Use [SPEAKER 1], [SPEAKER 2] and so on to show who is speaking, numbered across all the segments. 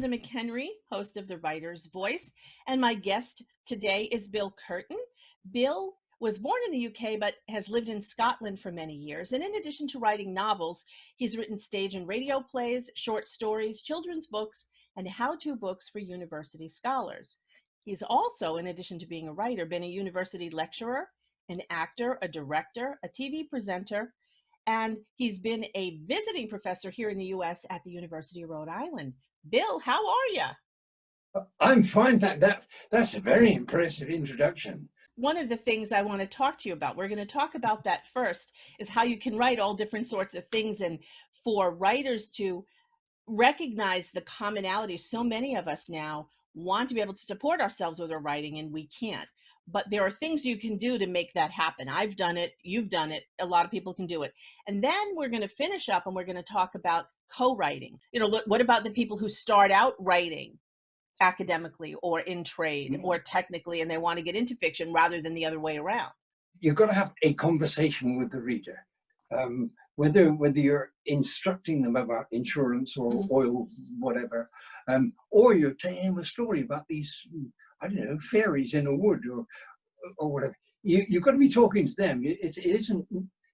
[SPEAKER 1] Heather McHenry, host of The Writer's Voice, and my guest today is Bill Kirton. Bill was born in the UK, but has lived in Scotland for many years. And in addition to writing novels, he's written stage and radio plays, short stories, children's books, and how-to books for university scholars. He's also, in addition to being a writer, been a university lecturer, an actor, a director, a TV presenter, and he's been a visiting professor here in the US at the University of Rhode Island. Bill, how are you?
[SPEAKER 2] I'm fine. That's a very impressive introduction.
[SPEAKER 1] One of the things I want to talk to you about, we're going to talk about that first, is how you can write all different sorts of things, and for writers to recognize the commonality. So many of us now want to be able to support ourselves with our writing, and we can't. But there are things you can do to make that happen. I've done it. You've done it. A lot of people can do it. And then we're going to finish up and we're going to talk about co-writing. You know, what about the people who start out writing academically or in trade or technically, and they want to get into fiction rather than the other way around?
[SPEAKER 2] You've got to have a conversation with the reader. Whether you're instructing them about insurance or oil, whatever, or you're telling them a story about these, I don't know, fairies in a wood or whatever. You've got to be talking to them. It isn't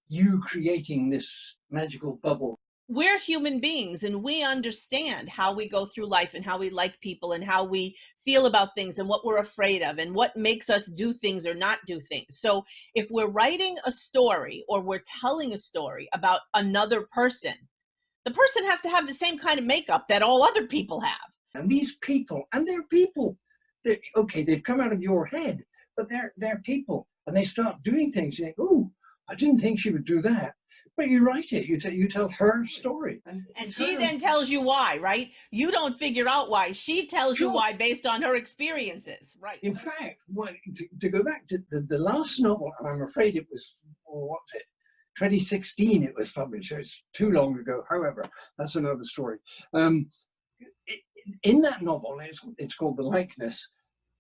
[SPEAKER 2] you creating this magical bubble.
[SPEAKER 1] We're human beings, and we understand how we go through life and how we like people and how we feel about things and what we're afraid of and what makes us do things or not do things. So if we're writing a story or we're telling a story about another person, the person has to have the same kind of makeup that all other people have.
[SPEAKER 2] And these people, and they're people. Okay, they've come out of your head, but they're people, and they start doing things. You think, oh, I didn't think she would do that. But you write it. You tell her story,
[SPEAKER 1] and she then tells you why, right? You don't figure out why. She tells you why based on her experiences, right?
[SPEAKER 2] In fact, to go back to the last novel, and I'm afraid it was 2016. It was published. So it's too long ago. However, that's another story. In that novel, it's called The Likeness.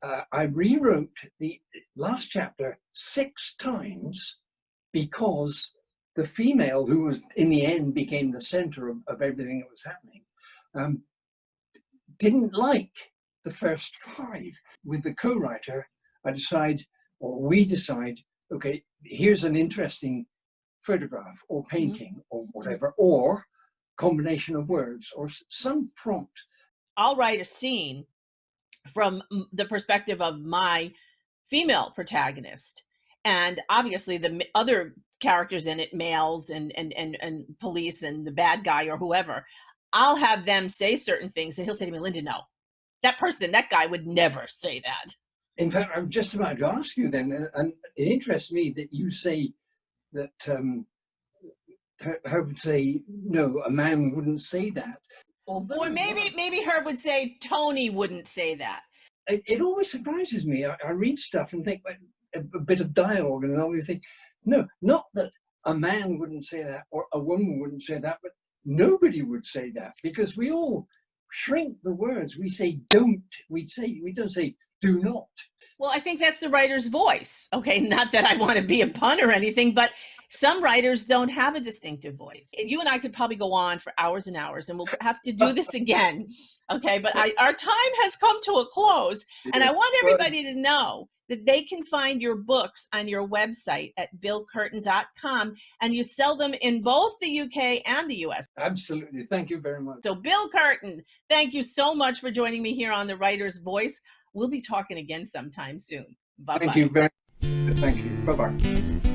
[SPEAKER 2] I rewrote the last chapter 6 times because the female, who was in the end became the center of everything that was happening, didn't like the first 5. With the co-writer, we decide, okay, here's an interesting photograph or painting or whatever, or combination of words or some prompt.
[SPEAKER 1] I'll write a scene from the perspective of my female protagonist. And obviously the other characters in it, males and police and the bad guy or whoever, I'll have them say certain things and he'll say to me, Linda, no, that guy would never say that.
[SPEAKER 2] In fact, I'm just about to ask you then, and it interests me that you say that her would say, no, a man wouldn't say that.
[SPEAKER 1] Or maybe her would say, Tony wouldn't say that.
[SPEAKER 2] It always surprises me. I read stuff and think a bit of dialogue, and I always think, no, not that a man wouldn't say that or a woman wouldn't say that, but nobody would say that, because we all shrink the words. We say don't. We don't say do not.
[SPEAKER 1] Well, I think that's the writer's voice. Okay, not that I want to be a pun or anything, but some writers don't have a distinctive voice. You and I could probably go on for hours and hours, and we'll have to do this again. Okay, but our time has come to a close, and I want everybody to know that they can find your books on your website at billkirton.com, and you sell them in both the UK and the US.
[SPEAKER 2] Absolutely. Thank you very much.
[SPEAKER 1] So Bill Kirton, thank you so much for joining me here on The Writer's Voice. We'll be talking again sometime soon. Bye-bye.
[SPEAKER 2] Thank you very much. Thank you. Bye-bye.